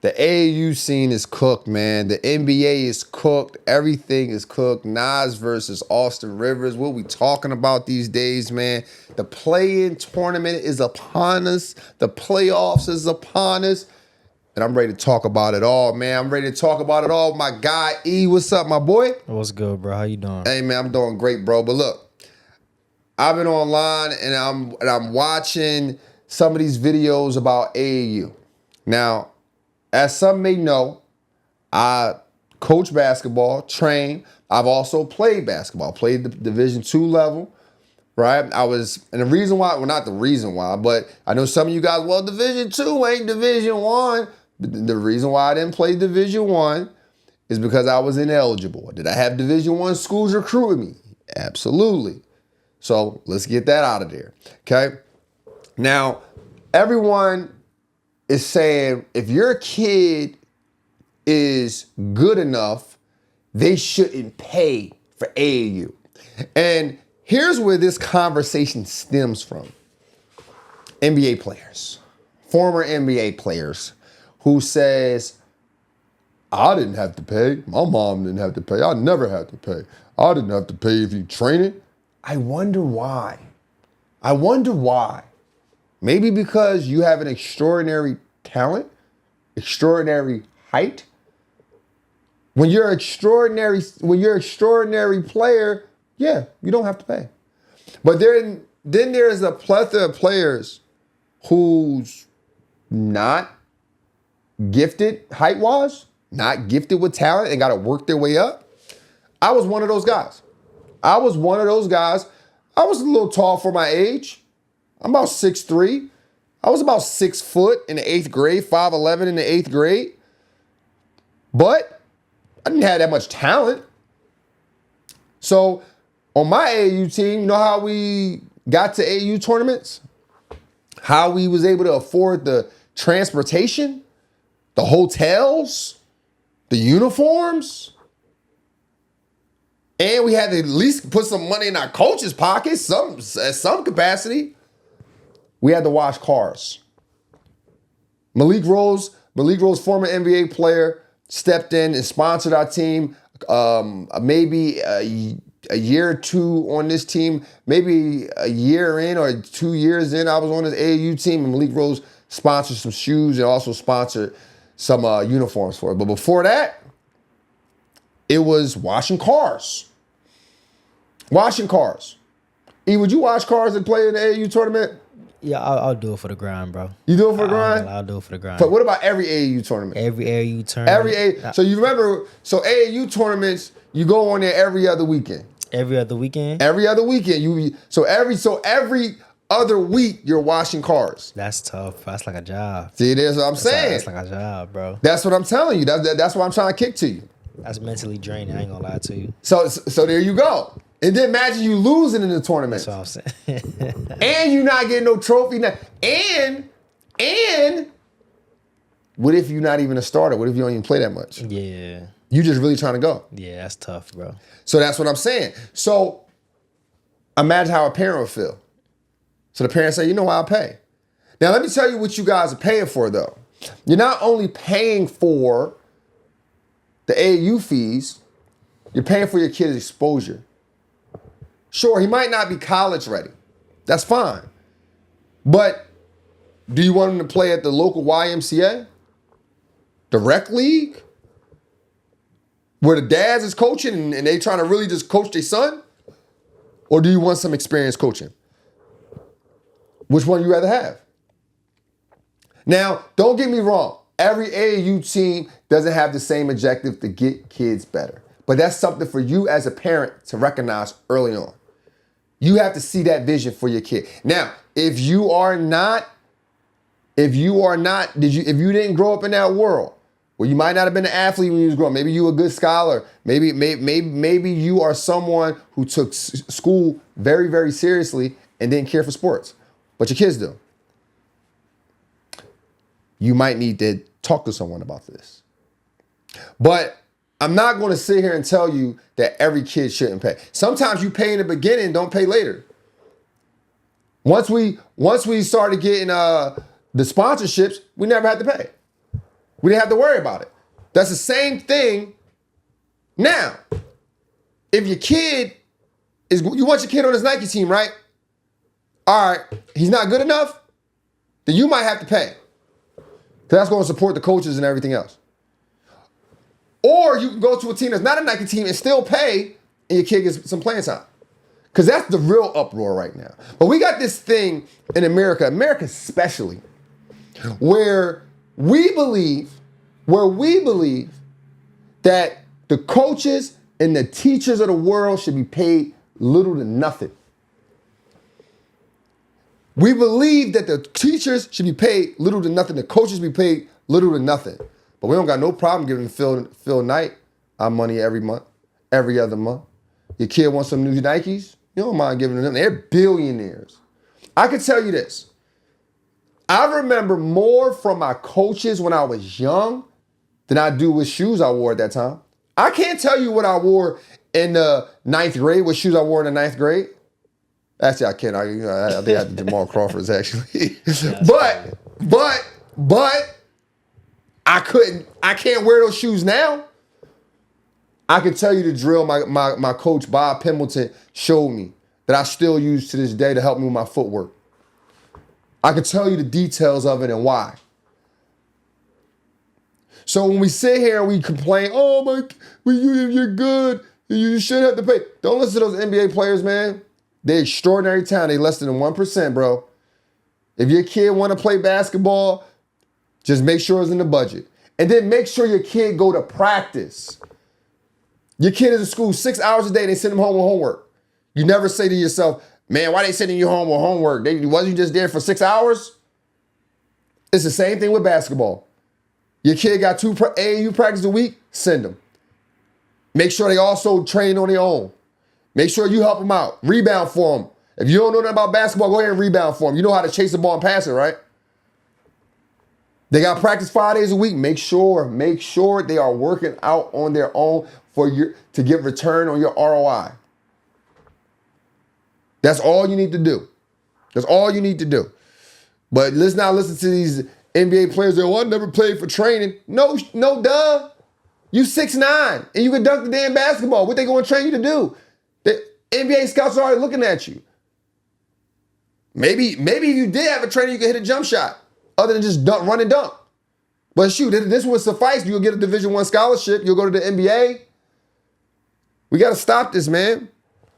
The AAU scene is cooked, man. The NBA is cooked. Everything is cooked. Nas versus Austin Rivers. What we talking about these days, man? The play-in tournament is upon us. The playoffs is upon us. And I'm ready to talk about it all, man. I'm ready to talk about it all. My guy, E, what's up, my boy? What's good, bro? How you doing? Hey, man, I'm doing great, bro. But look, I've been online and I'm watching some of these videos about AAU. Now, as some may know, I coach basketball, train. I've also played basketball, played the Division II level, right? And the reason why, well, not the reason why, but I know some of you guys, well, Division II ain't Division I. But the reason why I didn't play Division I is because I was ineligible. Did I have Division I schools recruiting me? Absolutely. So let's get that out of there, okay? Now, everyone is saying if your kid is good enough, they shouldn't pay for AAU. And here's where this conversation stems from. NBA players, former NBA players who says, I didn't have to pay. My mom didn't have to pay. I never had to pay. I didn't have to pay if you train it. I wonder why. Maybe because you have an extraordinary talent, extraordinary height. When you're an extraordinary player, yeah, you don't have to pay. But then there's a plethora of players who's not gifted height-wise, not gifted with talent, and got to work their way up. I was one of those guys. I was a little tall for my age. I'm about 6'3". I was about 6 foot in the 8th grade, 5'11" in the 8th grade. But I didn't have that much talent. So on my AAU team, you know how we got to AAU tournaments? How we was able to afford the transportation, the hotels, the uniforms? And we had to at least put some money in our coaches' pockets, at some capacity. We had to wash cars. Malik Rose, former NBA player, stepped in and sponsored our team. Maybe a year or two on this team, maybe a year in or 2 years in, I was on this AAU team, and Malik Rose sponsored some shoes and also sponsored some uniforms for it. But before that, it was washing cars. E, would you wash cars and play in the AAU tournament? Yeah, I'll do it for the grind, bro. You do it for the grind? I'll do it for the grind. But what about every AAU tournament? Every AAU tournament. So you remember, so AAU tournaments, you go on there every other weekend. Every other weekend? Every other weekend. So every other week, you're washing cars. That's tough. That's like a job. See, that's what I'm saying. That's like a job, bro. That's what I'm telling you. That's what I'm trying to kick to you. That's mentally draining. I ain't gonna lie to you. So there you go. And then imagine you losing in the tournament. That's what I'm saying. And you not getting no trophy. And what if you're not even a starter? What if you don't even play that much? Yeah. You just really trying to go. Yeah, that's tough, bro. So that's what I'm saying. So imagine how a parent would feel. So the parents say, you know what, I'll pay. Now let me tell you what you guys are paying for though. You're not only paying for the AAU fees, you're paying for your kid's exposure. Sure, he might not be college ready. That's fine. But do you want him to play at the local YMCA? The rec league? Where the dads is coaching and they trying to really just coach their son? Or do you want some experience coaching? Which one you rather have? Now, don't get me wrong. Every AAU team doesn't have the same objective to get kids better. But that's something for you as a parent to recognize early on. You have to see that vision for your kid. Now, if you didn't grow up in that world, well, you might not have been an athlete when you was growing. Maybe you were a good scholar. Maybe you are someone who took school very, very seriously and didn't care for sports. But your kids do. You might need to talk to someone about this. But I'm not going to sit here and tell you that every kid shouldn't pay. Sometimes you pay in the beginning, don't pay later. Once we started getting the sponsorships, we never had to pay. We didn't have to worry about it. That's the same thing now. If your kid you want your kid on his Nike team, right? All right, he's not good enough, then you might have to pay. Because that's going to support the coaches and everything else. Or you can go to a team that's not a Nike team and still pay, and your kid gets some playing time. Because that's the real uproar right now. But we got this thing in America especially, where we believe that the coaches and the teachers of the world should be paid little to nothing. We believe that the teachers should be paid little to nothing. The coaches be paid little to nothing. But we don't got no problem giving Phil Knight our money every month, every other month. Your kid wants some new Nikes, you don't mind giving them. They're billionaires. I can tell you this. I remember more from my coaches when I was young than I do with shoes I wore at that time. I can't tell you what I wore in the 9th grade, what shoes I wore in the 9th grade. Actually, I can't. I think I had the Jamal Crawfords, actually. But I can't wear those shoes now. I can tell you the drill my coach, Bob Pembleton, showed me that I still use to this day to help me with my footwork. I can tell you the details of it and why. So when we sit here and we complain, you're good, you shouldn't have to pay. Don't listen to those NBA players, man. They're extraordinary talent. They less than 1%, bro. If your kid want to play basketball, just make sure it's in the budget. And then make sure your kid go to practice. Your kid is in school 6 hours a day, they send him home with homework. You never say to yourself, man, why they sending you home with homework? Wasn't you just there for 6 hours? It's the same thing with basketball. Your kid got 2 AAU practices a week, send them. Make sure they also train on their own. Make sure you help them out. Rebound for them. If you don't know nothing about basketball, go ahead and rebound for them. You know how to chase the ball and pass it, right? They got practice 5 days a week. Make sure they are working out on their own to get return on your ROI. That's all you need to do. That's all you need to do. But let's not listen to these NBA players that, I never played for training. No, duh. You 6'9", and you can dunk the damn basketball. What they going to train you to do? The NBA scouts are already looking at you. Maybe if you did have a trainer, you could hit a jump shot other than just run and dunk. But shoot, this would suffice. You'll get a Division I scholarship. You'll go to the NBA. We got to stop this, man.